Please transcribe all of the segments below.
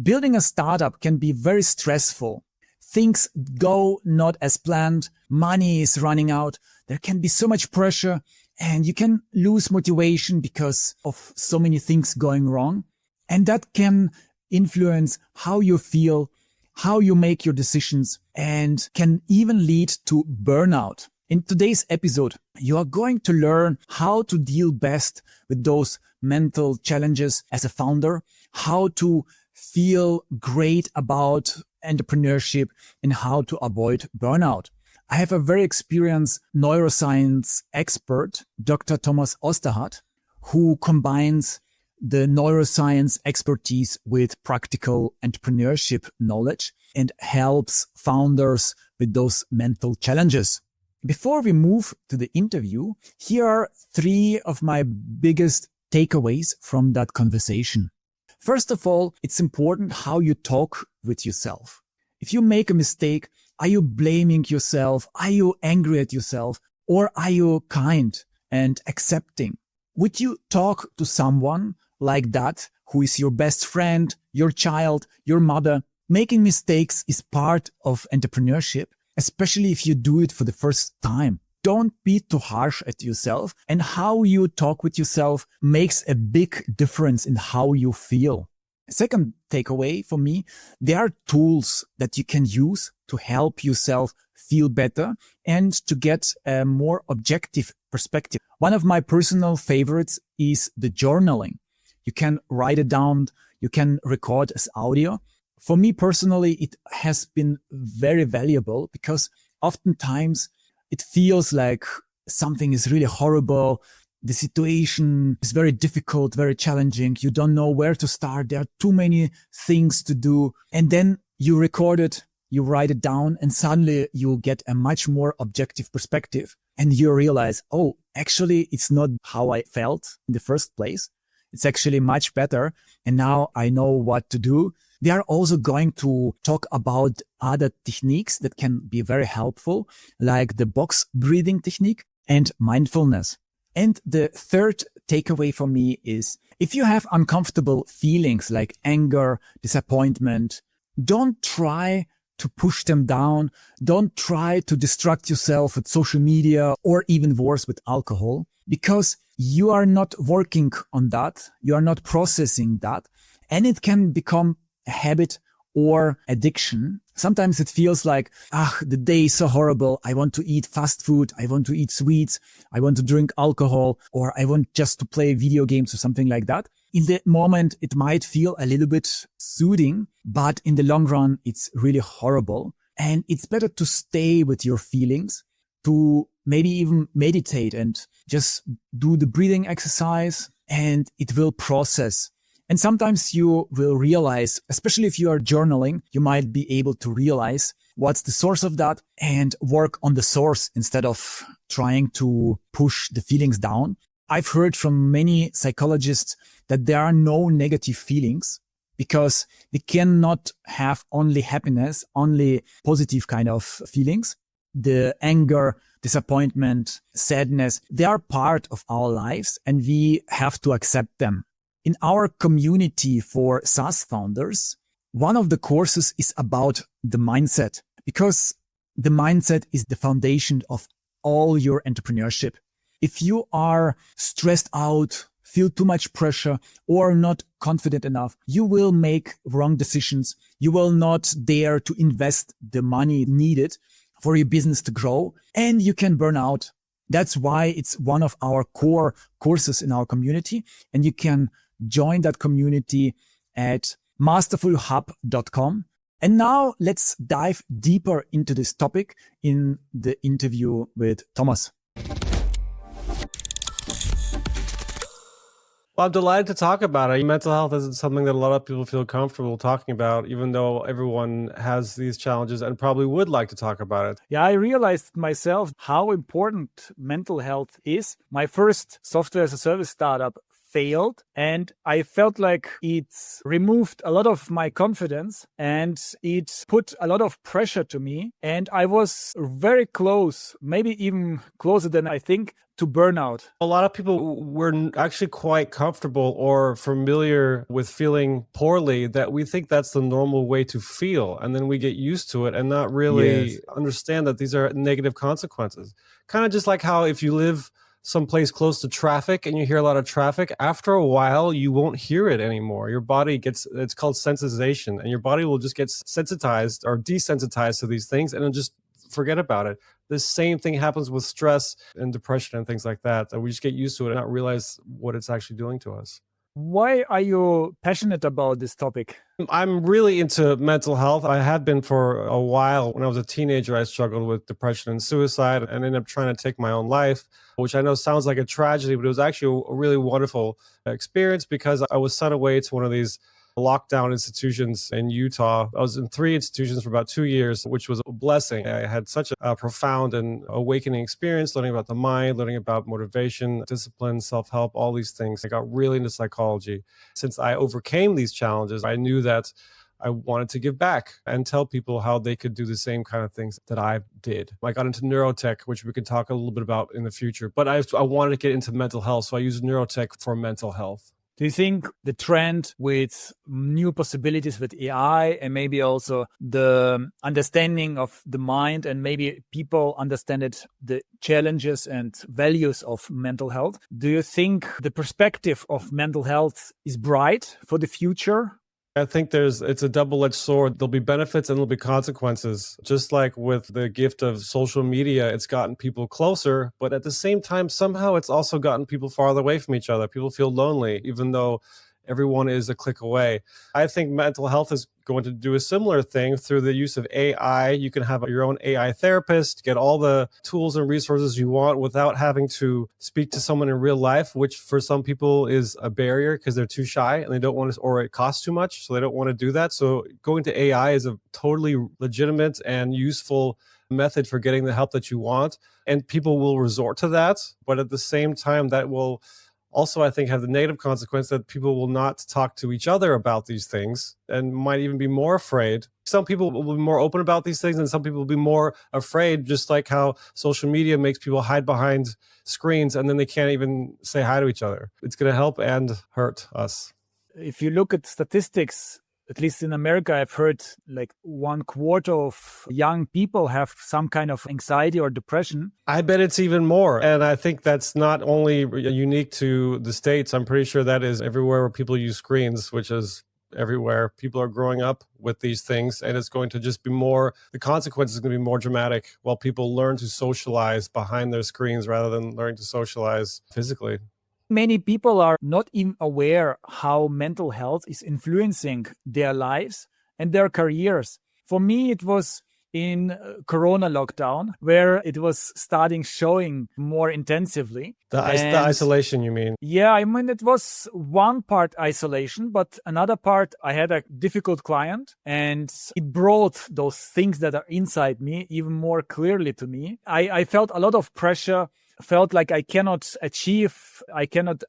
Building a startup can be very stressful. Things go not as planned. Money is running out. There can be so much pressure and you can lose motivation because of so many things going wrong. And that can influence how you feel, how you make your decisions, and can even lead to burnout. In today's episode, you are going to learn how to deal best with those mental challenges as a founder, how to feel great about entrepreneurship, and how to avoid burnout. I have a very experienced neuroscience expert, Dr. Thomas Ousterhout, who combines the neuroscience expertise with practical entrepreneurship knowledge and helps founders with those mental challenges. Before we move to the interview, here are 3 of my biggest takeaways from that conversation. First of all, it's important how you talk with yourself. If you make a mistake, are you blaming yourself? Are you angry at yourself? Or are you kind and accepting? Would you talk to someone like that, who is your best friend, your child, your mother? Making mistakes is part of entrepreneurship, especially if you do it for the first time. Don't be too harsh at yourself, and how you talk with yourself makes a big difference in how you feel. Second takeaway for me, there are tools that you can use to help yourself feel better and to get a more objective perspective. One of my personal favorites is the journaling. You can write it down, you can record as audio. For me personally, it has been very valuable because oftentimes it feels like something is really horrible. The situation is very difficult, very challenging. You don't know where to start. There are too many things to do. And then you record it, you write it down, and suddenly you'll get a much more objective perspective. And you realize, oh, actually, it's not how I felt in the first place. It's actually much better. And now I know what to do. They are also going to talk about other techniques that can be very helpful, like the box breathing technique and mindfulness. And the third takeaway for me is, if you have uncomfortable feelings like anger, disappointment, don't try to push them down. Don't try to distract yourself with social media or even worse with alcohol, because you are not working on that. You are not processing that, and it can become a habit or addiction. Sometimes it feels like, the day is so horrible. I want to eat fast food. I want to eat sweets. I want to drink alcohol, or I want just to play video games or something like that. In the moment, it might feel a little bit soothing, but in the long run, it's really horrible. And it's better to stay with your feelings, to maybe even meditate and just do the breathing exercise, and it will process. And sometimes you will realize, especially if you are journaling, you might be able to realize what's the source of that and work on the source instead of trying to push the feelings down. I've heard from many psychologists that there are no negative feelings because we cannot have only happiness, only positive kind of feelings. The anger, disappointment, sadness, they are part of our lives and we have to accept them. In our community for SaaS founders, one of the courses is about the mindset, because the mindset is the foundation of all your entrepreneurship. If you are stressed out, feel too much pressure, or not confident enough, you will make wrong decisions. You will not dare to invest the money needed for your business to grow, and you can burn out. That's why it's one of our core courses in our community, and you can join that community at masterfulhub.com. And now let's dive deeper into this topic in the interview with Thomas. Well, I'm delighted to talk about it. Mental health isn't something that a lot of people feel comfortable talking about, even though everyone has these challenges and probably would like to talk about it. Yeah, I realized myself how important mental health is. My first software as a service startup failed, and I felt like it removed a lot of my confidence and it put a lot of pressure to me. And I was very close, maybe even closer than I think, to burnout. A lot of people were actually quite comfortable or familiar with feeling poorly, that we think that's the normal way to feel. And then we get used to it and not really understand that these are negative consequences. Kind of just like how if you live someplace close to traffic and you hear a lot of traffic, after a while, you won't hear it anymore. Your body it's called sensitization, and your body will just get sensitized or desensitized to these things and it'll just forget about it. The same thing happens with stress and depression and things like that we just get used to it and not realize what it's actually doing to us. Why are you passionate about this topic? I'm really into mental health. I have been for a while. When I was a teenager, I struggled with depression and suicide and ended up trying to take my own life, which I know sounds like a tragedy, but it was actually a really wonderful experience because I was sent away to one of these lockdown institutions in Utah. I was in 3 institutions for about 2 years, which was a blessing. I had such a profound and awakening experience, learning about the mind, learning about motivation, discipline, self-help, all these things. I got really into psychology. Since I overcame these challenges, I knew that I wanted to give back and tell people how they could do the same kind of things that I did. I got into neurotech, which we can talk a little bit about in the future, but I wanted to get into mental health. So I use neurotech for mental health. Do you think the trend with new possibilities with AI and maybe also the understanding of the mind and maybe people understand it, the challenges and values of mental health, do you think the perspective of mental health is bright for the future? I think it's a double-edged sword. There'll be benefits and there'll be consequences. Just like with the gift of social media, it's gotten people closer, but at the same time, somehow it's also gotten people farther away from each other. People feel lonely, even though everyone is a click away. I think mental health is going to do a similar thing through the use of AI. You can have your own AI therapist, get all the tools and resources you want without having to speak to someone in real life, which for some people is a barrier because they're too shy and they don't want to, or it costs too much, so they don't want to do that. So going to AI is a totally legitimate and useful method for getting the help that you want. And people will resort to that. But at the same time, that will also, I think, have the negative consequence that people will not talk to each other about these things and might even be more afraid. Some people will be more open about these things and some people will be more afraid, just like how social media makes people hide behind screens and then they can't even say hi to each other. It's going to help and hurt us. If you look at statistics, at least in America, I've heard like 1/4 of young people have some kind of anxiety or depression. I bet it's even more. And I think that's not only unique to the States. I'm pretty sure that is everywhere where people use screens, which is everywhere. People are growing up with these things, and it's going to just be more, the consequences is going to be more dramatic while people learn to socialize behind their screens rather than learning to socialize physically. Many people are not even aware how mental health is influencing their lives and their careers. For me, it was in Corona lockdown where it was starting showing more intensively. The isolation, you mean? Yeah, I mean, it was one part isolation, but another part, I had a difficult client and it brought those things that are inside me even more clearly to me. I felt a lot of pressure, felt like I cannot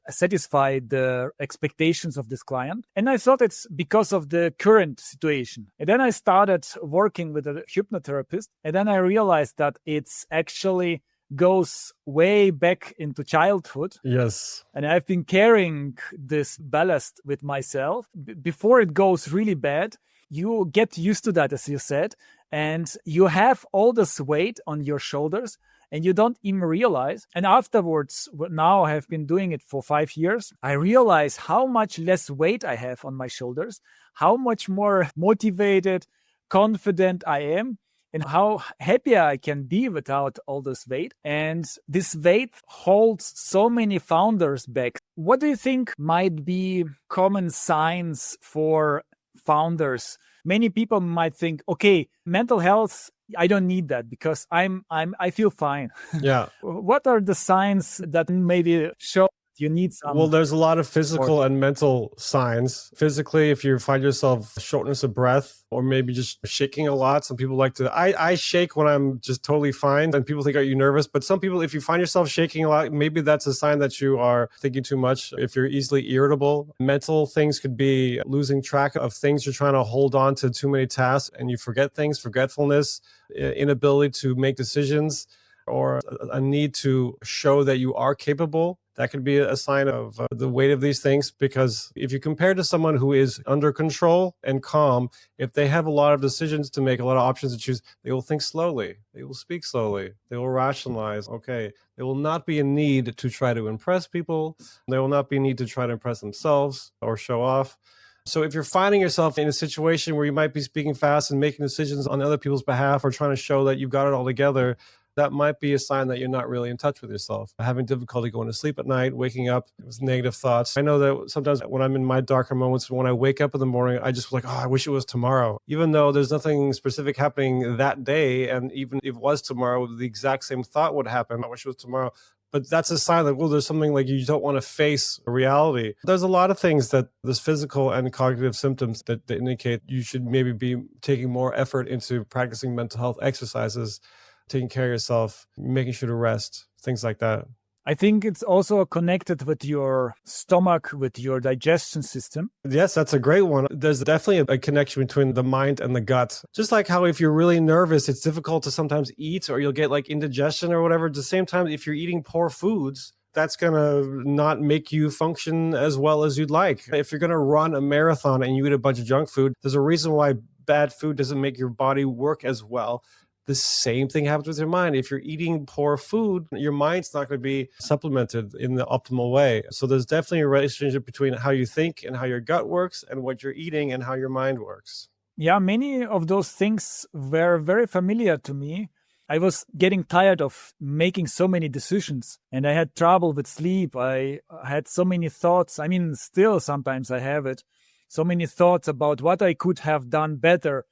satisfy the expectations of this client. And I thought it's because of the current situation. And then I started working with a hypnotherapist. And then I realized that it's actually goes way back into childhood. Yes. And I've been carrying this ballast with myself. Before it goes really bad, you get used to that, as you said, and you have all this weight on your shoulders and you don't even realize. And afterwards, now I have been doing it for 5 years, I realize how much less weight I have on my shoulders, how much more motivated, confident I am, and how happy I can be without all this weight. And this weight holds so many founders back. What do you think might be common signs for founders? Many people might think, okay, mental health, I don't need that because I feel fine. Yeah. What are the signs that maybe show You need Well, some there's a lot of support. physical and mental signs. Physically, if you find yourself shortness of breath or maybe just shaking a lot, some people like to, I shake when I'm just totally fine and people think, are you nervous? But some people, if you find yourself shaking a lot, maybe that's a sign that you are thinking too much. If you're easily irritable, mental things could be losing track of things. You're trying to hold on to too many tasks and you forget things, forgetfulness, inability to make decisions, or a need to show that you are capable. That could be a sign of the weight of these things, because if you compare to someone who is under control and calm, if they have a lot of decisions to make, a lot of options to choose, they will think slowly, they will speak slowly, they will rationalize, okay, there will not be a need to try to impress people, there will not be a need to try to impress themselves or show off. So if you're finding yourself in a situation where you might be speaking fast and making decisions on other people's behalf or trying to show that you've got it all together, that might be a sign that you're not really in touch with yourself. Having difficulty going to sleep at night, waking up with negative thoughts. I know that sometimes when I'm in my darker moments, when I wake up in the morning, I just like, oh, I wish it was tomorrow. Even though there's nothing specific happening that day. And even if it was tomorrow, the exact same thought would happen. I wish it was tomorrow. But that's a sign that, well, there's something like you don't want to face reality. There's a lot of things that there's physical and cognitive symptoms that indicate you should maybe be taking more effort into practicing mental health exercises, taking care of yourself, making sure to rest, things like that. I think it's also connected with your stomach, with your digestion system. Yes, that's a great one. There's definitely a connection between the mind and the gut. Just like how if you're really nervous, it's difficult to sometimes eat or you'll get like indigestion or whatever. At the same time, if you're eating poor foods, that's going to not make you function as well as you'd like. If you're going to run a marathon and you eat a bunch of junk food, there's a reason why bad food doesn't make your body work as well. The same thing happens with your mind. If you're eating poor food, your mind's not going to be supplemented in the optimal way. So there's definitely a relationship between how you think and how your gut works and what you're eating and how your mind works. Yeah, many of those things were very familiar to me. I was getting tired of making so many decisions and I had trouble with sleep. I had so many thoughts. I mean, still sometimes I have it. So many thoughts about what I could have done better.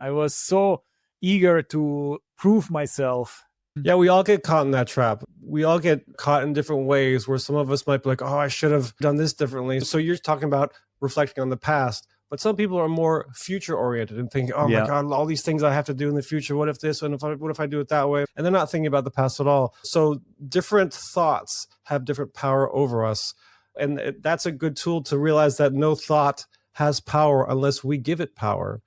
I was so eager to prove myself. Yeah, we all get caught in that trap. We all get caught in different ways where some of us might be like, oh, I should have done this differently. So you're talking about reflecting on the past, but some people are more future oriented and thinking, oh my God, all these things I have to do in the future. What if this? And what if I do it that way? And they're not thinking about the past at all. So different thoughts have different power over us. And that's a good tool to realize that no thought has power unless we give it power.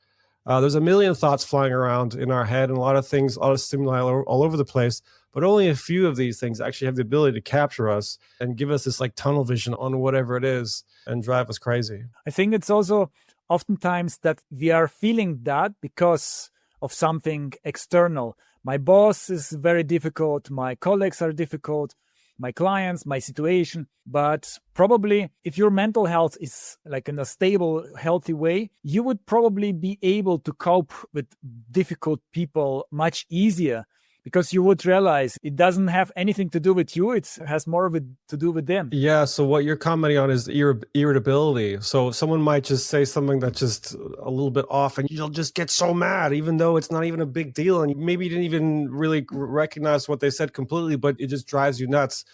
There's a million thoughts flying around in our head and a lot of things, a lot of stimuli all over the place, but only a few of these things actually have the ability to capture us and give us this like tunnel vision on whatever it is and drive us crazy. I think it's also oftentimes that we are feeling that because of something external. My boss is very difficult. My colleagues are difficult. My clients, my situation. But probably if your mental health is like in a stable, healthy way, you would probably be able to cope with difficult people much easier because you would realize it doesn't have anything to do with you. It has more of it to do with them. Yeah. So what you're commenting on is irritability. So someone might just say something that's just a little bit off and you'll just get so mad, even though it's not even a big deal. And maybe you didn't even really recognize what they said completely, but it just drives you nuts.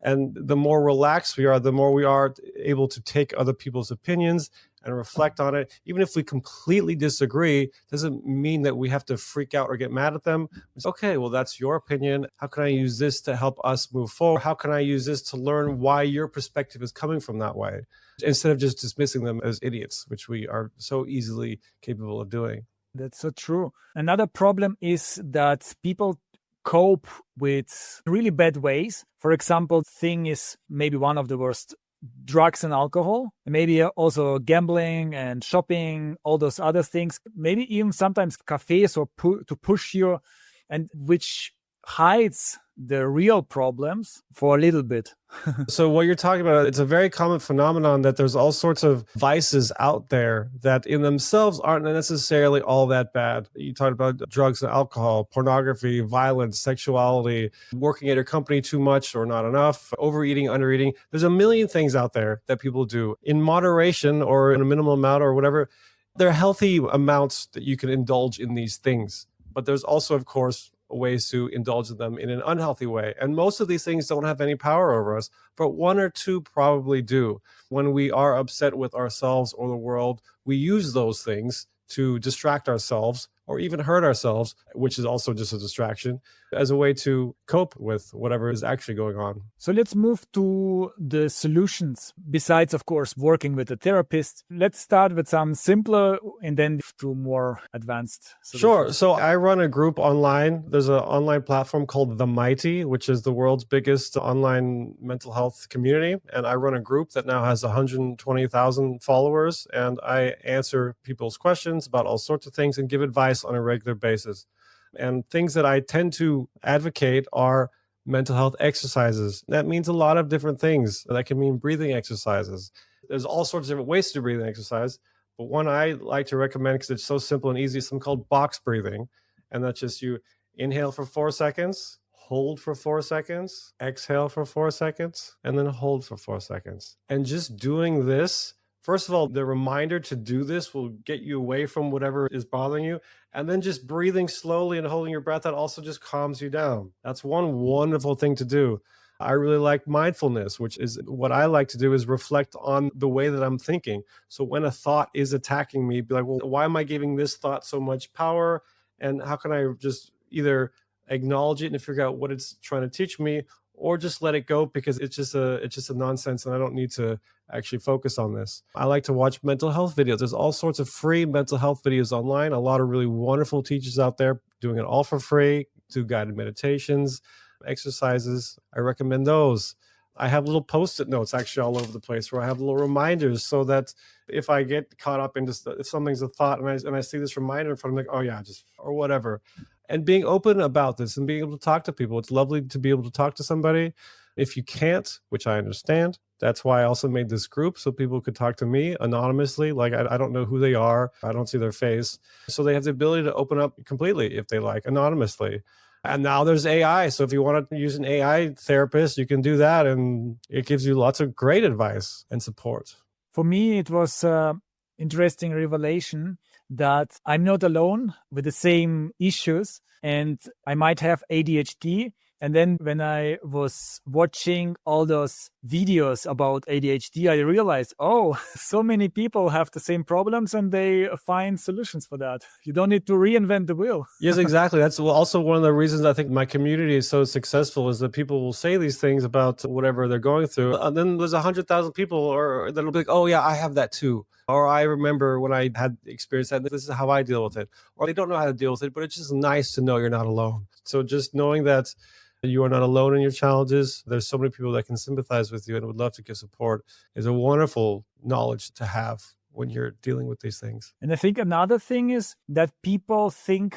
And the more relaxed we are, the more we are able to take other people's opinions and reflect on it. Even if we completely disagree, doesn't mean that we have to freak out or get mad at them. It's okay, well, that's your opinion. How can I use this to help us move forward? How can I use this to learn why your perspective is coming from that way? Instead of just dismissing them as idiots, which we are so easily capable of doing. That's so true. Another problem is that people cope with really bad ways. For example, thing is maybe one of the worst, drugs and alcohol, maybe also gambling and shopping, all those other things, maybe even sometimes cafes or to push you, and which hides the real problems for a little bit. So what you're talking about, it's a very common phenomenon that there's all sorts of vices out there that in themselves aren't necessarily all that bad. You talked about drugs and alcohol, pornography, violence, sexuality, working at your company too much or not enough, overeating, undereating. There's a million things out there that people do in moderation or in a minimal amount or whatever. There are healthy amounts that you can indulge in these things. But there's also, of course, ways to indulge in them in an unhealthy way. And most of these things don't have any power over us, but one or two probably do. When we are upset with ourselves or the world, we use those things to distract ourselves or even hurt ourselves, which is also just a distraction, as a way to cope with whatever is actually going on. So let's move to the solutions. Besides, of course, working with a therapist, let's start with some simpler and then to more advanced solutions. Sure. So I run a group online. There's an online platform called The Mighty, which is the world's biggest online mental health community. And I run a group that now has 120,000 followers. And I answer people's questions about all sorts of things and give advice on a regular basis. And things that I tend to advocate are mental health exercises. That means a lot of different things. That can mean breathing exercises. There's all sorts of different ways to do breathing exercise. But one I like to recommend, because it's so simple and easy, is something called box breathing. And that's just you inhale for 4 seconds, hold for 4 seconds, exhale for 4 seconds, and then hold for 4 seconds. And just doing this, first of all, the reminder to do this will get you away from whatever is bothering you. And then just breathing slowly and holding your breath, that also just calms you down. That's one wonderful thing to do. I really like mindfulness, which is what I like to do is reflect on the way that I'm thinking. So when a thought is attacking me, be like, well, why am I giving this thought so much power? And how can I just either acknowledge it and figure out what it's trying to teach me, or just let it go because it's just a nonsense and I don't need to actually focus on this. I like to watch mental health videos. There's all sorts of free mental health videos online. A lot of really wonderful teachers out there doing it all for free, do guided meditations, exercises. I recommend those. I have little post-it notes actually all over the place where I have little reminders so that if I get caught up in just if something's a thought and I see this reminder in front of me, like, oh yeah, just or whatever. And being open about this and being able to talk to people. It's lovely to be able to talk to somebody. If you can't, which I understand, that's why I also made this group so people could talk to me anonymously. Like I don't know who they are. I don't see their face. So they have the ability to open up completely if they like, anonymously. And now there's AI. So if you want to use an AI therapist, you can do that. And it gives you lots of great advice and support. For me, it was interesting revelation that I'm not alone with the same issues and I might have ADHD. And then when I was watching all those videos about ADHD, I realized, oh, so many people have the same problems and they find solutions for that. You don't need to reinvent the wheel. Yes, exactly. That's also one of the reasons I think my community is so successful is that people will say these things about whatever they're going through. And then there's 100,000 people or that'll be like, oh yeah, I have that too. Or I remember when I had experienced that, this is how I deal with it. Or they don't know how to deal with it, but it's just nice to know you're not alone. So just knowing that you are not alone in your challenges. There's so many people that can sympathize with you and would love to give support is a wonderful knowledge to have when you're dealing with these things. And I think another thing is that people think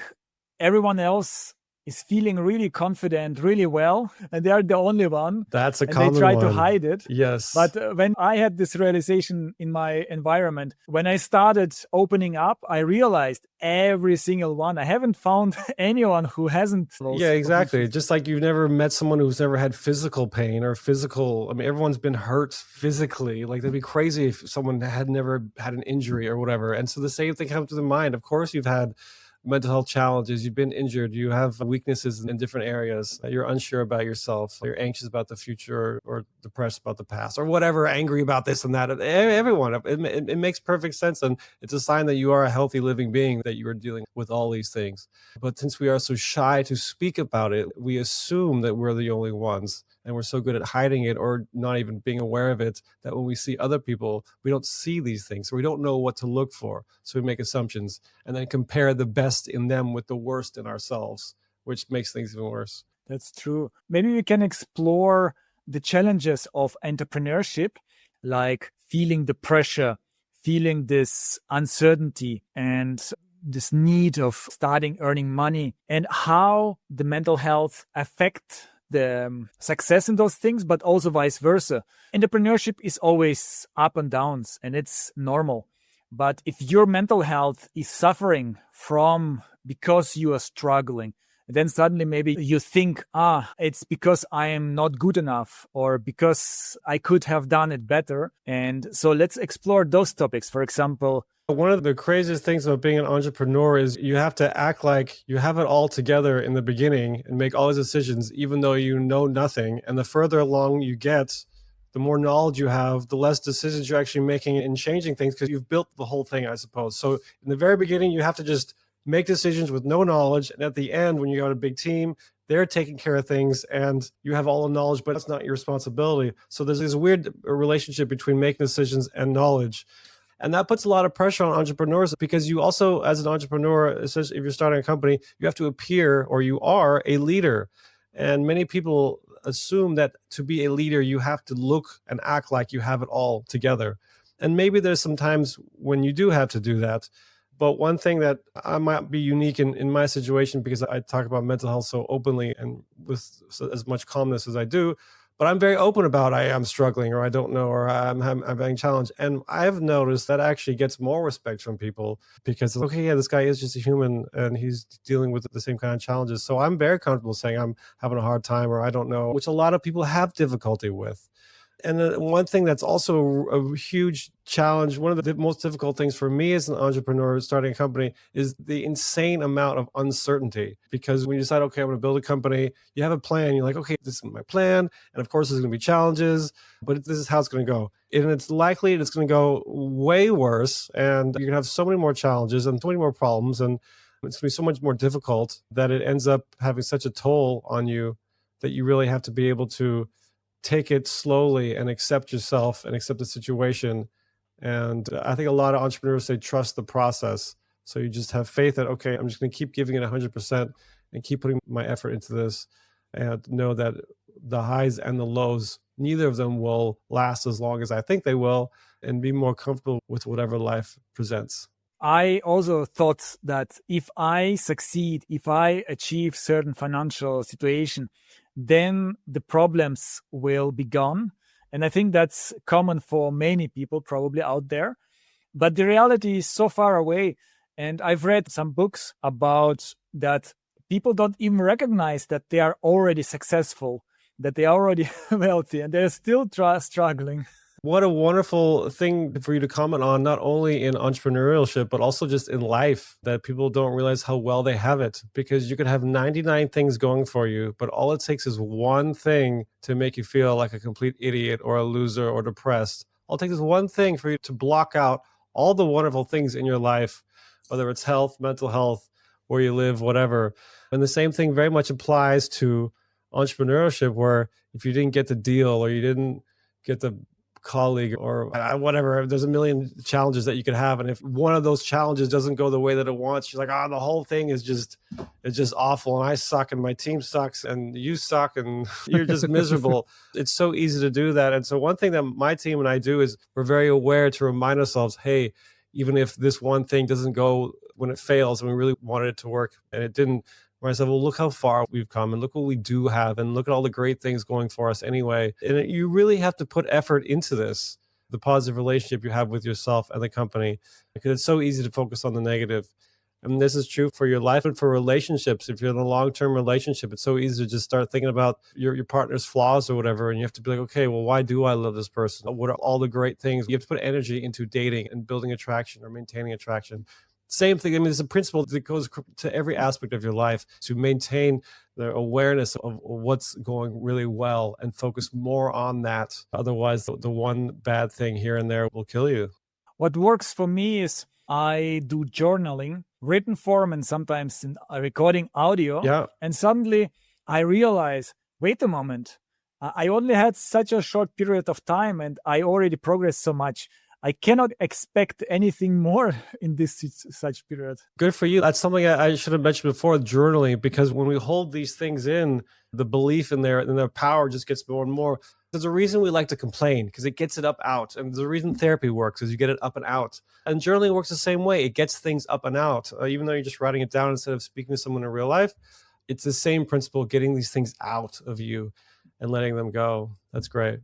everyone else is feeling really confident, really well, and they are the only one. That's a and common they try one. to hide it. Yes. But when I had this realization in my environment, when I started opening up, I realized every single one. I haven't found anyone who hasn't. Yeah, exactly. Just like you've never met someone who's never had physical pain or physical. I mean, everyone's been hurt physically. Like that'd be crazy if someone had never had an injury or whatever. And so the same thing happens to the mind. Of course, you've had mental health challenges, you've been injured, you have weaknesses in different areas, you're unsure about yourself, you're anxious about the future or depressed about the past or whatever, angry about this and that. Everyone, it makes perfect sense. And it's a sign that you are a healthy living being, that you are dealing with all these things. But since we are so shy to speak about it, we assume that we're the only ones. And we're so good at hiding it or not even being aware of it that when we see other people, we don't see these things. So we don't know what to look for. So we make assumptions and then compare the best in them with the worst in ourselves, which makes things even worse. That's true. Maybe we can explore the challenges of entrepreneurship, like feeling the pressure, feeling this uncertainty and this need of starting earning money, and how the mental health affect the success in those things, but also vice versa. Entrepreneurship is always up and downs, and it's normal. But if your mental health is suffering from because you are struggling, then suddenly maybe you think, it's because I am not good enough or because I could have done it better. And so let's explore those topics. For example, one of the craziest things about being an entrepreneur is you have to act like you have it all together in the beginning and make all these decisions, even though you know nothing. And the further along you get, the more knowledge you have, the less decisions you're actually making and changing things because you've built the whole thing, I suppose. So in the very beginning, you have to just make decisions with no knowledge. And at the end, when you got a big team, they're taking care of things and you have all the knowledge, but it's not your responsibility. So there's this weird relationship between making decisions and knowledge. And that puts a lot of pressure on entrepreneurs because you also, as an entrepreneur, especially if you're starting a company, you have to appear, or you are, a leader. And many people assume that to be a leader, you have to look and act like you have it all together. And maybe there's some times when you do have to do that. But one thing that I might be unique in my situation, because I talk about mental health so openly and with as much calmness as I do, but I'm very open about I am struggling or I don't know or I'm having a challenge. And I've noticed that actually gets more respect from people because, okay, yeah, this guy is just a human and he's dealing with the same kind of challenges. So I'm very comfortable saying I'm having a hard time or I don't know, which a lot of people have difficulty with. And one thing that's also a huge challenge, one of the most difficult things for me as an entrepreneur starting a company is the insane amount of uncertainty. Because when you decide, okay, I'm going to build a company, you have a plan. You're like, okay, this is my plan. And of course, there's going to be challenges, but this is how it's going to go. And it's likely it's going to go way worse. And you're going to have so many more challenges and so many more problems. And it's going to be so much more difficult that it ends up having such a toll on you that you really have to be able to take it slowly and accept yourself and accept the situation. And I think a lot of entrepreneurs say trust the process. So you just have faith that, okay, I'm just going to keep giving it 100% and keep putting my effort into this and know that the highs and the lows, neither of them will last as long as I think they will, and be more comfortable with whatever life presents. I also thought that if I succeed, if I achieve certain financial situation, then the problems will be gone. And I think that's common for many people probably out there. But the reality is so far away. And I've read some books about that people don't even recognize that they are already successful, that they are already wealthy, and they're still struggling. What a wonderful thing for you to comment on, not only in entrepreneurship, but also just in life, that people don't realize how well they have it. Because you could have 99 things going for you, but all it takes is one thing to make you feel like a complete idiot or a loser or depressed. All it takes is one thing for you to block out all the wonderful things in your life, whether it's health, mental health, where you live, whatever. And the same thing very much applies to entrepreneurship, where if you didn't get the deal or you didn't get the colleague or whatever, there's a million challenges that you could have, and if one of those challenges doesn't go the way that it wants, you're like, the whole thing is just awful, and I suck and my team sucks and you suck and you're just miserable. It's so easy to do that. And so one thing that my team and I do is we're very aware to remind ourselves, hey, even if this one thing doesn't go when it fails and we really wanted it to work and it didn't, where I said, well, look how far we've come and look what we do have and look at all the great things going for us anyway. And you really have to put effort into this, the positive relationship you have with yourself and the company, because it's so easy to focus on the negative. And this is true for your life and for relationships. If you're in a long-term relationship, it's so easy to just start thinking about your partner's flaws or whatever. And you have to be like, okay, well, why do I love this person? What are all the great things? You have to put energy into dating and building attraction or maintaining attraction. Same thing. I mean, it's a principle that goes to every aspect of your life, to maintain the awareness of what's going really well and focus more on that. Otherwise, the one bad thing here and there will kill you. What works for me is I do journaling, written form, and sometimes in recording audio. Yeah. And suddenly I realize, wait a moment, I only had such a short period of time and I already progressed so much. I cannot expect anything more in this such period. Good for you. That's something I should have mentioned before, journaling, because when we hold these things in, the belief in their power just gets more and more. There's a reason we like to complain, because it gets it up out. And there's a reason therapy works, is you get it up and out. And journaling works the same way. It gets things up and out. Even though you're just writing it down instead of speaking to someone in real life, it's the same principle, getting these things out of you and letting them go. That's great.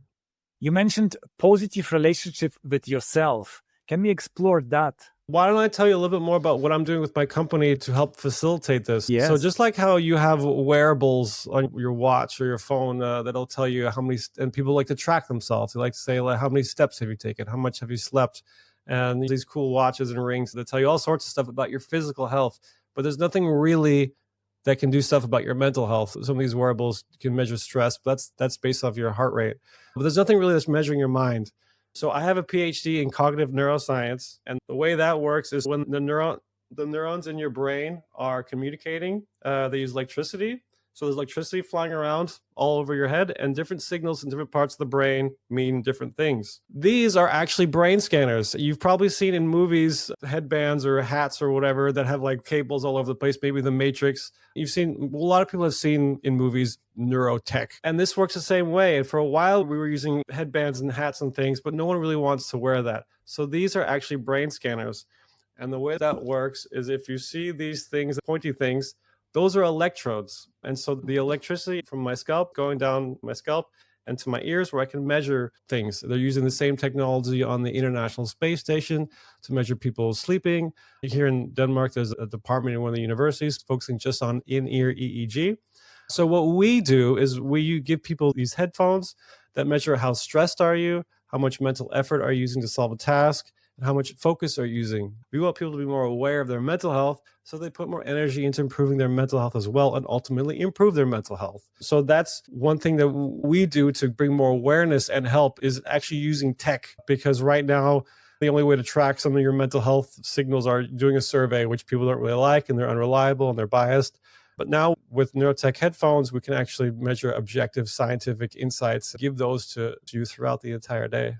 You mentioned positive relationship with yourself. Can we explore that? Why don't I tell you a little bit more about what I'm doing with my company to help facilitate this? So Yes. just like how you have wearables on your watch or your phone that'll tell you how many, and people like to track themselves. They like to say, like, how many steps have you taken? How much have you slept? And these cool watches and rings that tell you all sorts of stuff about your physical health. But there's nothing really that can do stuff about your mental health. Some of these wearables can measure stress, but that's based off your heart rate. But there's nothing really that's measuring your mind. So I have a PhD in cognitive neuroscience, and the way that works is when the neurons in your brain are communicating, they use electricity. So there's electricity flying around all over your head, and different signals in different parts of the brain mean different things. These are actually brain scanners. You've probably seen in movies headbands or hats or whatever that have like cables all over the place, maybe the Matrix. You've seen, a lot of people have seen in movies neurotech, and this works the same way. And for a while we were using headbands and hats and things, but no one really wants to wear that. So these are actually brain scanners. And the way that works is if you see these things, pointy things, those are electrodes. And so the electricity from my scalp going down my scalp and to my ears, where I can measure things. They're using the same technology on the International Space Station to measure people sleeping. Here in Denmark, there's a department in one of the universities focusing just on in-ear EEG. So what we do is we give people these headphones that measure how stressed are you, how much mental effort are you using to solve a task, and how much focus are you using. We want people to be more aware of their mental health, so they put more energy into improving their mental health as well, and ultimately improve their mental health. So that's one thing that we do to bring more awareness and help, is actually using tech, because right now the only way to track some of your mental health signals are doing a survey, which people don't really like, and they're unreliable and they're biased. But now with neurotech headphones, we can actually measure objective scientific insights, give those to you throughout the entire day.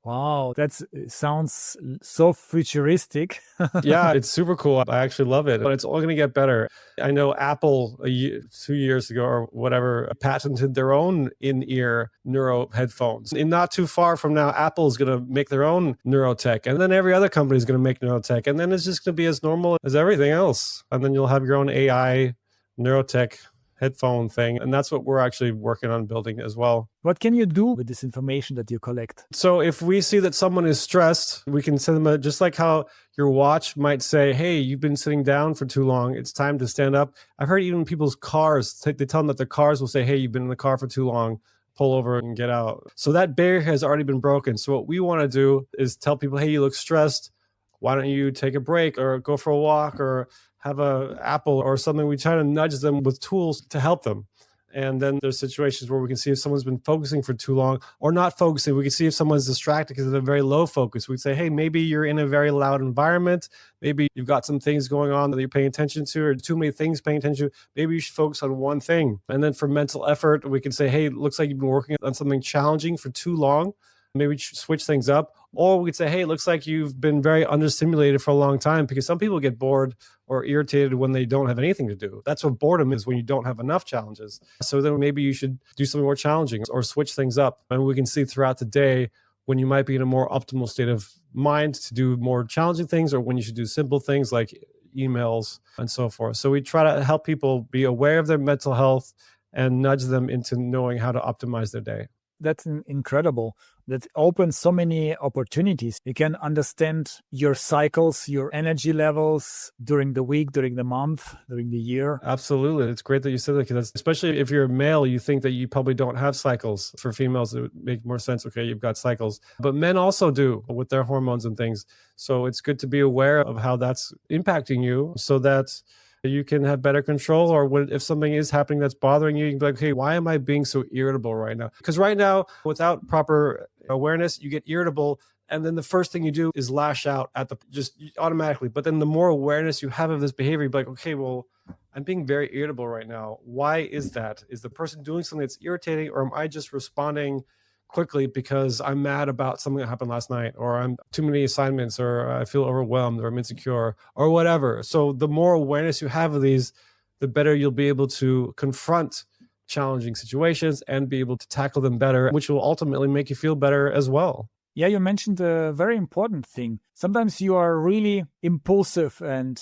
Wow, that sounds so futuristic. Yeah, it's super cool. I actually love it, but it's only going to get better. I know Apple 2 years ago or whatever patented their own in-ear neuro headphones. And not too far from now, Apple is going to make their own neurotech, and then every other company is going to make neurotech, and then it's just going to be as normal as everything else. And then you'll have your own AI neurotech headphone thing. And that's what we're actually working on building as well. What can you do with this information that you collect? So if we see that someone is stressed, we can send them just like how your watch might say, hey, you've been sitting down for too long. It's time to stand up. I've heard even people's cars, they tell them that their cars will say, hey, you've been in the car for too long. Pull over and get out. So that barrier has already been broken. So what we want to do is tell people, hey, you look stressed. Why don't you take a break or go for a walk or have an apple or something? We try to nudge them with tools to help them. And then there's situations where we can see if someone's been focusing for too long or not focusing. We can see if someone's distracted because they're very low focus. We'd say, hey, maybe you're in a very loud environment. Maybe you've got some things going on that you're paying attention to, or too many things paying attention to. Maybe you should focus on one thing. And then for mental effort, we can say, hey, it looks like you've been working on something challenging for too long. Maybe switch things up. Or we could say, hey, it looks like you've been very understimulated for a long time, because some people get bored or irritated when they don't have anything to do. That's what boredom is, when you don't have enough challenges. So then maybe you should do something more challenging or switch things up. And we can see throughout the day when you might be in a more optimal state of mind to do more challenging things, or when you should do simple things like emails and so forth. So we try to help people be aware of their mental health and nudge them into knowing how to optimize their day. That's incredible. That opens so many opportunities. You can understand your cycles, your energy levels during the week, during the month, during the year. Absolutely. It's great that you said that, because especially if you're a male, you think that you probably don't have cycles. For females, it would make more sense. Okay, you've got cycles. But men also do with their hormones and things. So it's good to be aware of how that's impacting you, so that you can have better control. Or if something is happening that's bothering you, you can be like, hey, why am I being so irritable right now? Because right now, without proper awareness, you get irritable. And then the first thing you do is lash out at just automatically. But then the more awareness you have of this behavior, you're like, okay, well, I'm being very irritable right now. Why is that? Is the person doing something that's irritating, or am I just responding quickly because I'm mad about something that happened last night, or I'm too many assignments, or I feel overwhelmed, or I'm insecure, or whatever? So the more awareness you have of these, the better you'll be able to confront challenging situations and be able to tackle them better, which will ultimately make you feel better as well. Yeah, you mentioned a very important thing. Sometimes you are really impulsive and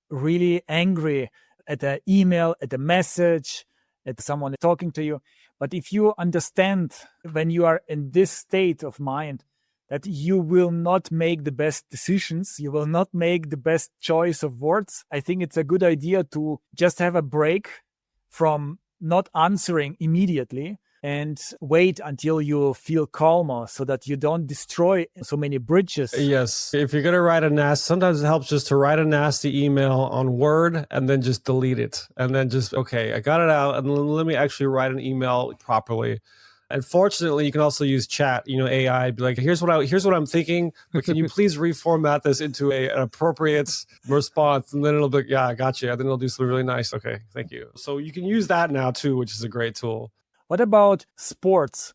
really angry at an email, at a message, at someone talking to you. But if you understand when you are in this state of mind, that you will not make the best decisions. You will not make the best choice of words. I think it's a good idea to just have a break from not answering immediately and wait until you feel calmer so that you don't destroy so many bridges. Yes. If you're going to write a nasty, sometimes it helps just to write a nasty email on Word and then just delete it. And then just, okay, I got it out. And let me actually write an email properly. And fortunately, you can also use chat, AI, be like, here's what I'm thinking, but can you please reformat this into an appropriate response? And then it'll be, yeah, I got you. And then it'll do something really nice. Okay, thank you. So you can use that now too, which is a great tool. What about sports?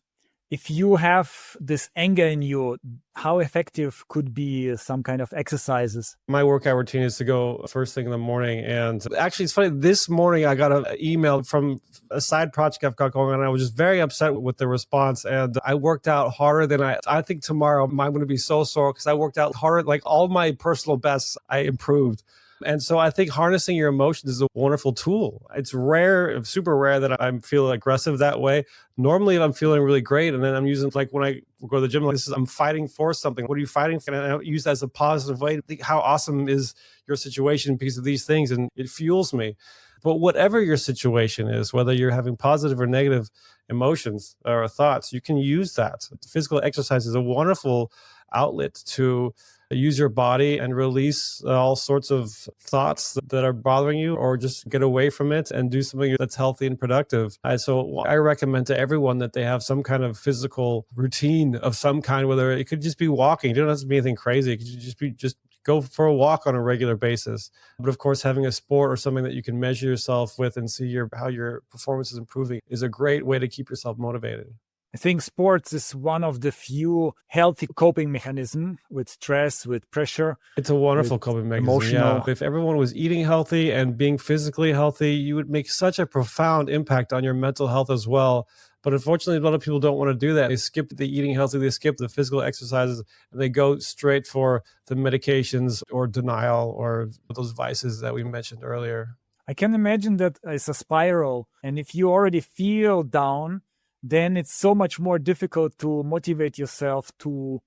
If you have this anger in you, how effective could be some kind of exercises? My workout routine is to go first thing in the morning. And actually, it's funny. This morning, I got an email from a side project I've got going on. And I was just very upset with the response. And I worked out harder than I think tomorrow I'm going to be so sore because I worked out harder. Like all my personal bests, I improved. And so I think harnessing your emotions is a wonderful tool. It's rare, super rare that I'm feeling aggressive that way. Normally, if I'm feeling really great, and then I'm using, like when I go to the gym, like I'm fighting for something. What are you fighting for? And I use that as a positive way to think how awesome is your situation because of these things, and it fuels me. But whatever your situation is, whether you're having positive or negative emotions or thoughts, you can use that. Physical exercise is a wonderful outlet to use your body and release all sorts of thoughts that are bothering you, or just get away from it and do something that's healthy and productive. So I recommend to everyone that they have some kind of physical routine of some kind, whether it could just be walking. It doesn't have to be anything crazy. It could just go for a walk on a regular basis. But of course, having a sport or something that you can measure yourself with and see how your performance is improving is a great way to keep yourself motivated. I think sports is one of the few healthy coping mechanisms with stress, with pressure. It's a wonderful coping mechanism. Emotional. Yeah. If everyone was eating healthy and being physically healthy, you would make such a profound impact on your mental health as well. But unfortunately, a lot of people don't want to do that. They skip the eating healthy, they skip the physical exercises, and they go straight for the medications or denial or those vices that we mentioned earlier. I can imagine that it's a spiral. And if you already feel down, then it's so much more difficult to motivate yourself to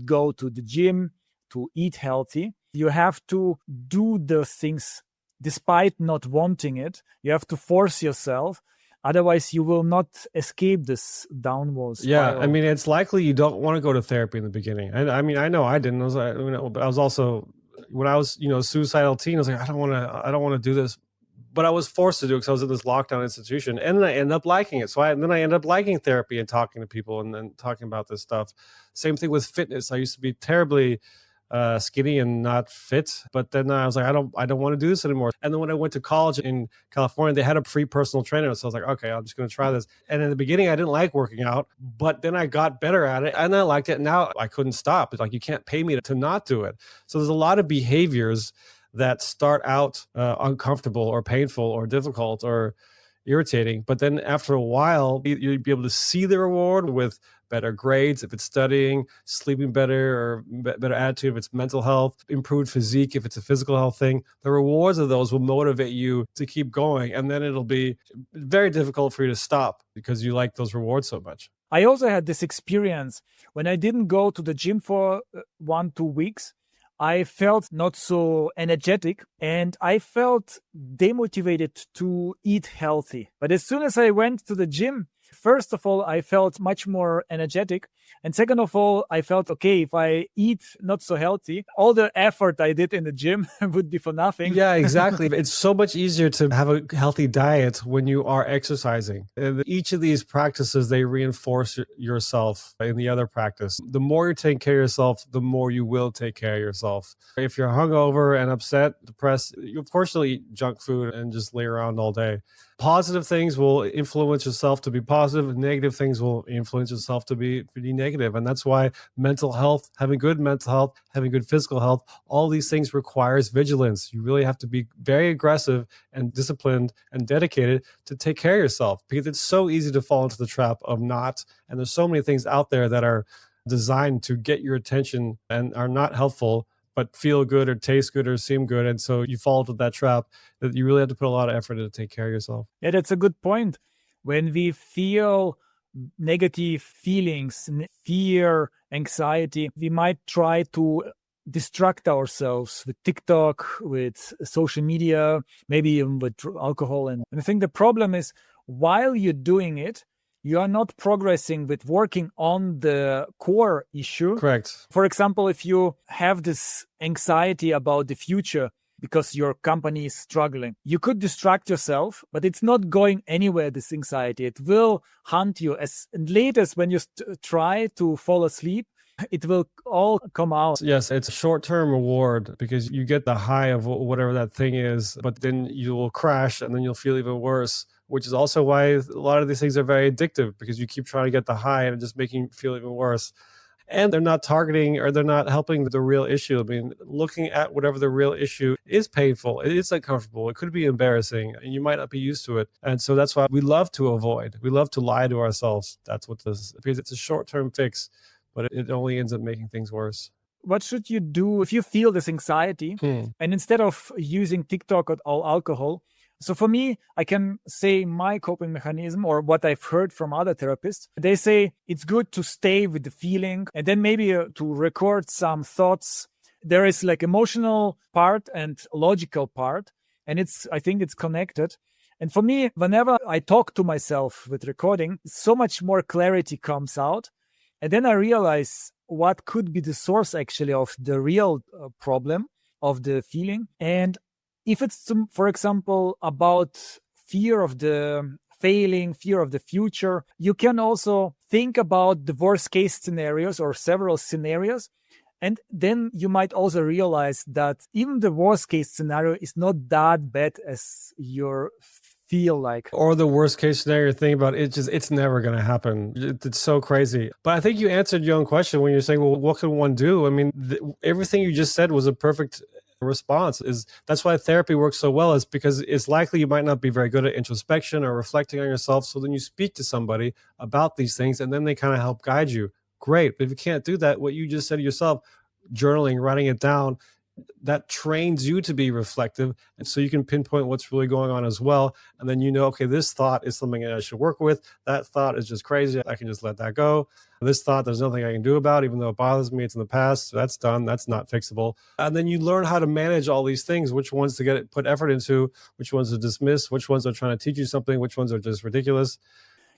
go to the gym, to eat healthy. You have to do those things despite not wanting it. You have to force yourself. Otherwise, you will not escape this downward spiral. Yeah, I mean, it's likely you don't want to go to therapy in the beginning. I mean, I know I didn't. But I was also, when I was, suicidal teen, I was like, I don't want to do this. But I was forced to do it because I was in this lockdown institution, and then I ended up liking it. Then I ended up liking therapy and talking to people and then talking about this stuff. Same thing with fitness. I used to be terribly skinny and not fit, but then I was like, I don't want to do this anymore. And then when I went to college in California, they had a free personal trainer, so I was like, okay, I'm just going to try this. And in the beginning, I didn't like working out, but then I got better at it, and I liked it. And now I couldn't stop. It's like you can't pay me to not do it. So there's a lot of behaviors that start out uncomfortable or painful or difficult or irritating, but then after a while, you'll be able to see the reward with better grades if it's studying, sleeping better, or better attitude if it's mental health, improved physique if it's a physical health thing. The rewards of those will motivate you to keep going, and then it'll be very difficult for you to stop because you like those rewards so much. I also had this experience when I didn't go to the gym for 1-2 weeks. I felt not so energetic and I felt demotivated to eat healthy. But as soon as I went to the gym, first of all, I felt much more energetic. And second of all, I felt, okay, if I eat not so healthy, all the effort I did in the gym would be for nothing. Yeah, exactly. It's so much easier to have a healthy diet when you are exercising. And each of these practices, they reinforce yourself in the other practice. The more you take care of yourself, the more you will take care of yourself. If you're hungover and upset, depressed, of course you'll eat junk food and just lay around all day. Positive things will influence yourself to be positive, and negative things will influence yourself to be negative. And that's why mental health, having good mental health, having good physical health, all these things requires vigilance. You really have to be very aggressive and disciplined and dedicated to take care of yourself, because it's so easy to fall into the trap of not. And there's so many things out there that are designed to get your attention and are not helpful, but feel good or taste good or seem good. And so you fall into that trap that you really have to put a lot of effort to take care of yourself. Yeah, that's a good point. When we feel negative feelings, fear, anxiety, we might try to distract ourselves with TikTok, with social media, maybe even with alcohol. And I think the problem is, while you're doing it, you are not progressing with working on the core issue. Correct. For example, if you have this anxiety about the future because your company is struggling, you could distract yourself, but it's not going anywhere, this anxiety. It will haunt you. As late as when you try to fall asleep, it will all come out. Yes, it's a short-term reward because you get the high of whatever that thing is, but then you will crash and then you'll feel even worse, which is also why a lot of these things are very addictive, because you keep trying to get the high and it just making you feel even worse. And they're not targeting, or they're not helping the real issue. I mean, looking at whatever the real issue is painful. It's uncomfortable. It could be embarrassing, and you might not be used to it. And so that's why we love to avoid. We love to lie to ourselves. That's what this is, because it's a short-term fix, but it only ends up making things worse. What should you do if you feel this anxiety? And instead of using TikTok or alcohol, so for me, I can say my coping mechanism, or what I've heard from other therapists. They say it's good to stay with the feeling and then maybe to record some thoughts. There is like emotional part and logical part, and I think it's connected. And for me, whenever I talk to myself with recording, so much more clarity comes out. And then I realize what could be the source actually of the real problem of the feeling. And if it's, for example, about fear of the failing, fear of the future, you can also think about the worst case scenarios or several scenarios. And then you might also realize that even the worst case scenario is not that bad as you feel like. Or the worst case scenario thing about it, it's never going to happen. It's so crazy. But I think you answered your own question when you're saying, well, what can one do? I mean, everything you just said was a perfect response. That's why therapy works so well, is because it's likely you might not be very good at introspection or reflecting on yourself. So then you speak to somebody about these things and then they kind of help guide you. Great. But if you can't do that, what you just said yourself, journaling, writing it down, that trains you to be reflective. And so you can pinpoint what's really going on as well. And then you know, okay, this thought is something that I should work with. That thought is just crazy. I can just let that go. This thought, there's nothing I can do about, even though it bothers me. It's in the past. So that's done. That's not fixable. And then you learn how to manage all these things, which ones to put effort into, which ones to dismiss, which ones are trying to teach you something, which ones are just ridiculous.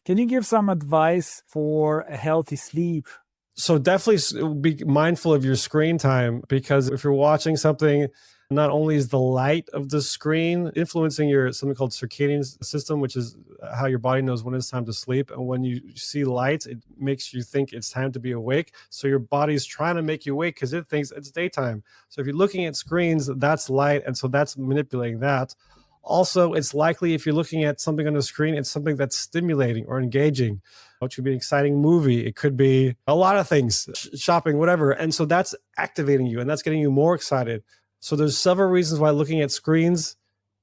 Can you give some advice for a healthy sleep? So definitely be mindful of your screen time, because if you're watching something, not only is the light of the screen influencing your something called circadian system, which is how your body knows when it's time to sleep. And when you see light, it makes you think it's time to be awake. So your body's trying to make you awake because it thinks it's daytime. So if you're looking at screens, that's light. And so that's manipulating that. Also, it's likely if you're looking at something on the screen, it's something that's stimulating or engaging. It could be an exciting movie. It could be a lot of things, shopping, whatever. And so that's activating you and that's getting you more excited. So there's several reasons why looking at screens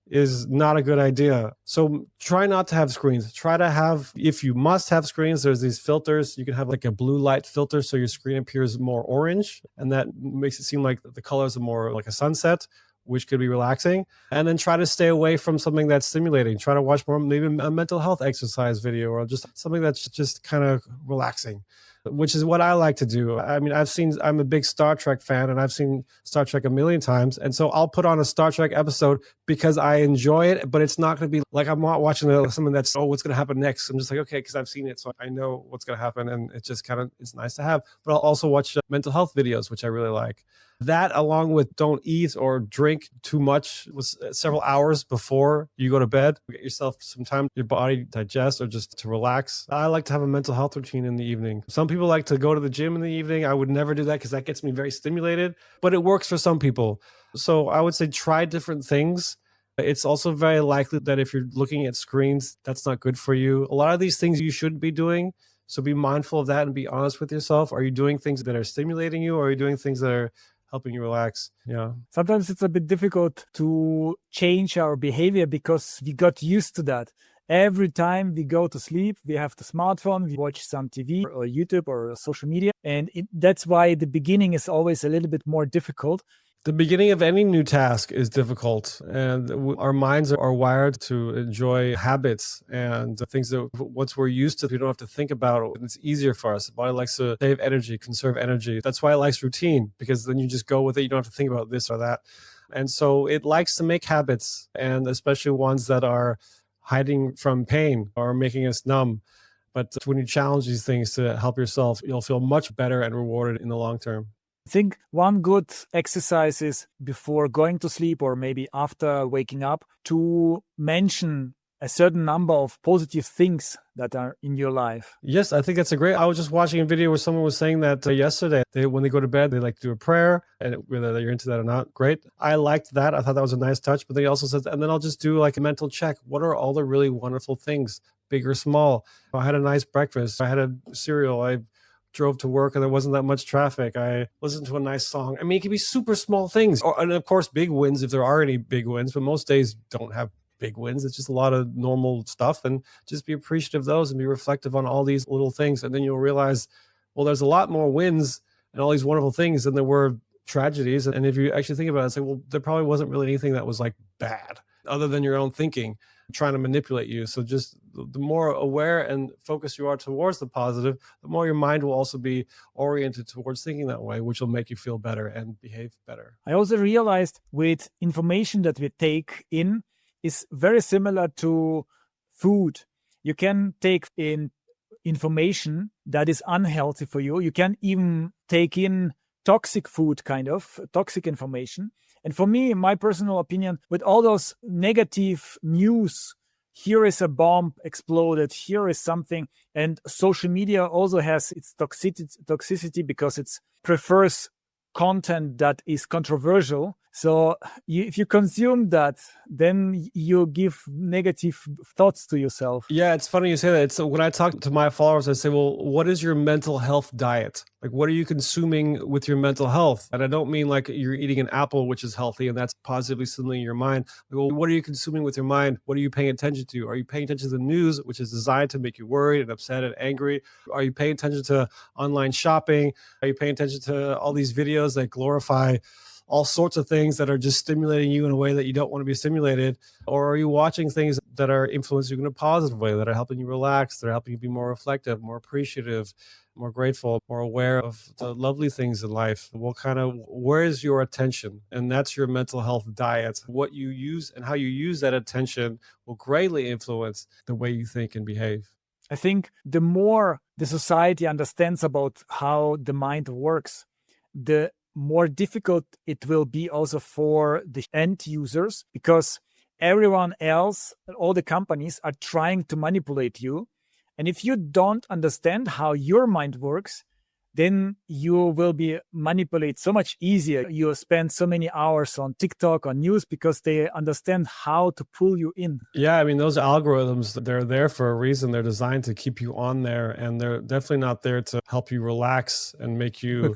is not a good idea. So try not to have screens. Try to have, if you must have screens, there's these filters. You can have like a blue light filter so your screen appears more orange. And that makes it seem like the colors are more like a sunset, which could be relaxing. And then try to stay away from something that's stimulating. Try to watch more, maybe a mental health exercise video or just something that's just kind of relaxing, which is what I like to do. I mean, I'm a big Star Trek fan and I've seen Star Trek a million times. And so I'll put on a Star Trek episode because I enjoy it, but it's not going to be like I'm not watching something that's, oh, what's going to happen next? I'm just like, okay, because I've seen it. So I know what's going to happen. And it's just it's nice to have. But I'll also watch mental health videos, which I really like. That, along with don't eat or drink too much several hours before you go to bed. Get yourself some time, your body digest or just to relax. I like to have a mental health routine in the evening. Some people like to go to the gym in the evening. I would never do that because that gets me very stimulated, but it works for some people. So I would say try different things. It's also very likely that if you're looking at screens, that's not good for you. A lot of these things you shouldn't be doing. So be mindful of that and be honest with yourself. Are you doing things that are stimulating you, or are you doing things that are helping you relax? Yeah. Sometimes it's a bit difficult to change our behavior because we got used to that. Every time we go to sleep, we have the smartphone, we watch some TV or YouTube or social media. And that's why the beginning is always a little bit more difficult. The beginning of any new task is difficult, and our minds are wired to enjoy habits and things that once we're used to, we don't have to think about it. It's easier for us. The body likes to save energy, conserve energy. That's why it likes routine, because then you just go with it. You don't have to think about this or that. And so it likes to make habits, and especially ones that are hiding from pain or making us numb. But when you challenge these things to help yourself, you'll feel much better and rewarded in the long term. I think one good exercise is before going to sleep or maybe after waking up to mention a certain number of positive things that are in your life. Yes, I think that's a great. I was just watching a video where someone was saying that yesterday. When they go to bed, they like to do a prayer, and whether you're into that or not, great. I liked that. I thought that was a nice touch. But then he also says, and then I'll just do like a mental check. What are all the really wonderful things, big or small? I had a nice breakfast. I had a cereal. I drove to work and there wasn't that much traffic. I listened to a nice song. I mean, it can be super small things, and of course, big wins if there are any big wins. But most days don't have big wins. It's just a lot of normal stuff, and just be appreciative of those and be reflective on all these little things. And then you'll realize, well, there's a lot more wins and all these wonderful things than there were tragedies. And if you actually think about it, it's like, well, there probably wasn't really anything that was like bad other than your own thinking trying to manipulate you. So just the more aware and focused you are towards the positive, the more your mind will also be oriented towards thinking that way, which will make you feel better and behave better. I also realized with information that we take in is very similar to food. You can take in information that is unhealthy for you. You can even take in toxic food, kind of toxic information. And for me, in my personal opinion, with all those negative news, here is a bomb exploded, here is something. And social media also has its toxicity because it prefers content that is controversial. So if you consume that, then you give negative thoughts to yourself. Yeah, it's funny you say that. So when I talk to my followers, I say, well, what is your mental health diet? Like, what are you consuming with your mental health? And I don't mean like you're eating an apple, which is healthy, and that's positively stimulating your mind. Like, well, what are you consuming with your mind? What are you paying attention to? Are you paying attention to the news, which is designed to make you worried and upset and angry? Are you paying attention to online shopping? Are you paying attention to all these videos that glorify all sorts of things that are just stimulating you in a way that you don't want to be stimulated? Or are you watching things that are influencing you in a positive way, that are helping you relax, that are helping you be more reflective, more appreciative, more grateful, more aware of the lovely things in life? Where is your attention? And that's your mental health diet. What you use and how you use that attention will greatly influence the way you think and behave. I think the more the society understands about how the mind works, the more difficult it will be also for the end users, because everyone else, all the companies are trying to manipulate you. And if you don't understand how your mind works, then you will be manipulated so much easier. You spend so many hours on TikTok, on news, because they understand how to pull you in. Yeah, I mean, those algorithms, they're there for a reason. They're designed to keep you on there, and they're definitely not there to help you relax and make you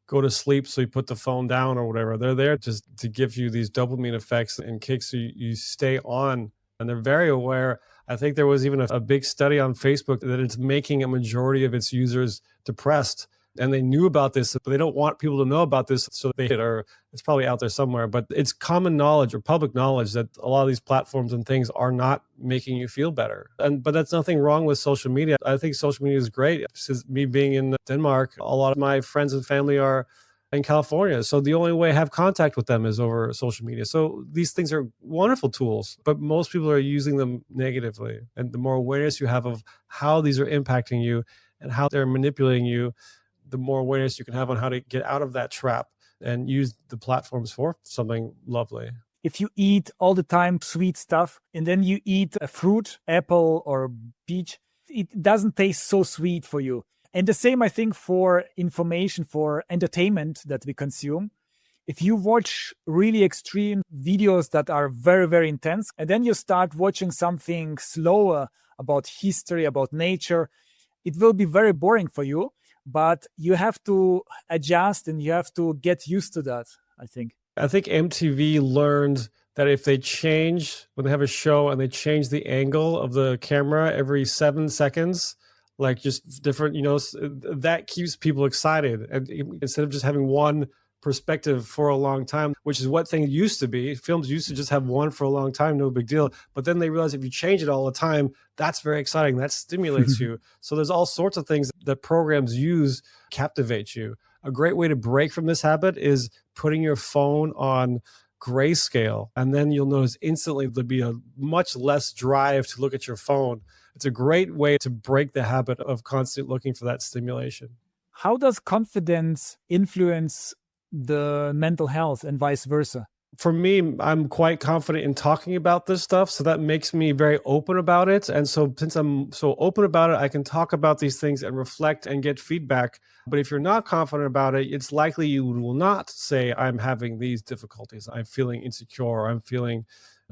go to sleep so you put the phone down or whatever. They're there just to give you these dopamine effects and kicks so you stay on. And they're very aware. I think there was even a big study on Facebook that it's making a majority of its users depressed. And they knew about this, but they don't want people to know about this. So it's probably out there somewhere, but it's common knowledge or public knowledge that a lot of these platforms and things are not making you feel better. But that's nothing wrong with social media. I think social media is great. Since me being in Denmark, a lot of my friends and family are in California. So the only way I have contact with them is over social media. So these things are wonderful tools, but most people are using them negatively. And the more awareness you have of how these are impacting you and how they're manipulating you, the more awareness you can have on how to get out of that trap and use the platforms for something lovely. If you eat all the time sweet stuff and then you eat a fruit, apple or peach, it doesn't taste so sweet for you. And the same, I think, for information, for entertainment that we consume. If you watch really extreme videos that are very, very intense, and then you start watching something slower about history, about nature, it will be very boring for you. But you have to adjust and you have to get used to that, I think. I think MTV learned that if they change, when they have a show and they change the angle of the camera every 7 seconds, like just different, that keeps people excited. And instead of just having one perspective for a long time, which is what things used to be. Films used to just have one for a long time, no big deal. But then they realize if you change it all the time, that's very exciting. That stimulates you. So there's all sorts of things that programs use captivate you. A great way to break from this habit is putting your phone on grayscale. And then you'll notice instantly there'll be a much less drive to look at your phone. It's a great way to break the habit of constant looking for that stimulation. How does confidence influence the mental health and vice versa? For me, I'm quite confident in talking about this stuff. So that makes me very open about it. And so since I'm so open about it, I can talk about these things and reflect and get feedback. But if you're not confident about it, it's likely you will not say, I'm having these difficulties. I'm feeling insecure, or I'm feeling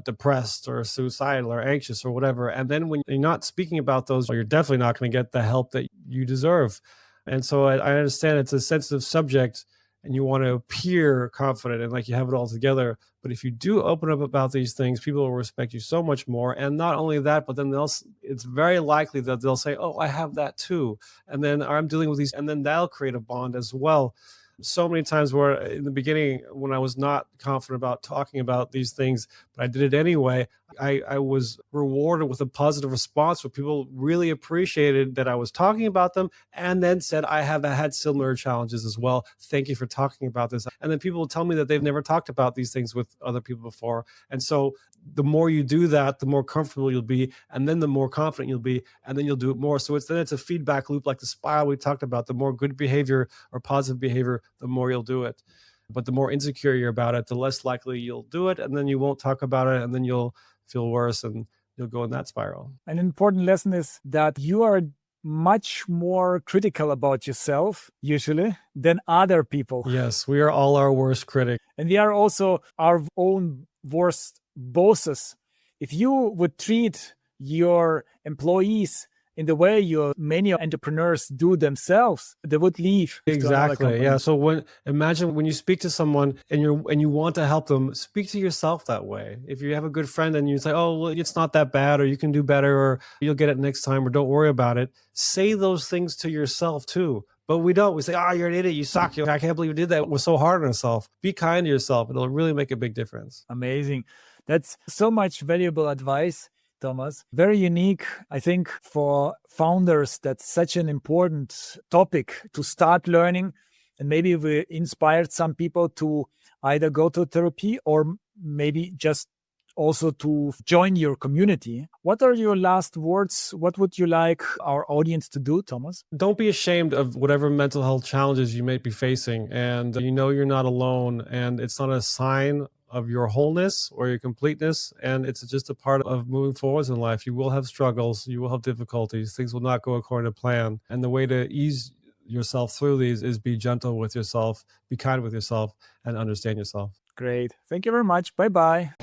depressed or suicidal or anxious or whatever. And then when you're not speaking about those, you're definitely not going to get the help that you deserve. And so I understand it's a sensitive subject and you want to appear confident and like you have it all together. But if you do open up about these things, people will respect you so much more. And not only that, but then it's very likely that they'll say, oh, I have that too. And then I'm dealing with these, and then that'll create a bond as well. So many times where in the beginning, when I was not confident about talking about these things, but I did it anyway, I was rewarded with a positive response where people really appreciated that I was talking about them and then said, I have had similar challenges as well. Thank you for talking about this. And then people will tell me that they've never talked about these things with other people before. And so the more you do that, the more comfortable you'll be. And then the more confident you'll be. And then you'll do it more. So it's a feedback loop like the spiral we talked about. The more good behavior or positive behavior, the more you'll do it. But the more insecure you're about it, the less likely you'll do it. And then you won't talk about it. And then you'll feel worse and you'll go in that spiral. An important lesson is that you are much more critical about yourself, usually, than other people. Yes, we are all our worst critic. And we are also our own worst bosses. If you would treat your employees in the way many entrepreneurs do themselves, they would leave. Exactly. Yeah. So imagine when you speak to someone and you want to help them, speak to yourself that way. If you have a good friend and you say, oh, well, it's not that bad, or you can do better, or you'll get it next time, or don't worry about it. Say those things to yourself too. But we don't. We say, oh, you're an idiot. You suck. I can't believe you did that. We're so hard on yourself. Be kind to yourself. It'll really make a big difference. Amazing. That's so much valuable advice, Thomas. Very unique, I think, for founders. That's such an important topic to start learning. And maybe we inspired some people to either go to therapy or maybe just also to join your community. What are your last words? What would you like our audience to do, Thomas? Don't be ashamed of whatever mental health challenges you may be facing. And you're not alone. And it's not a sign of your wholeness or your completeness. And it's just a part of moving forwards in life. You will have struggles. You will have difficulties. Things will not go according to plan. And the way to ease yourself through these is be gentle with yourself, be kind with yourself, and understand yourself. Great. Thank you very much. Bye-bye.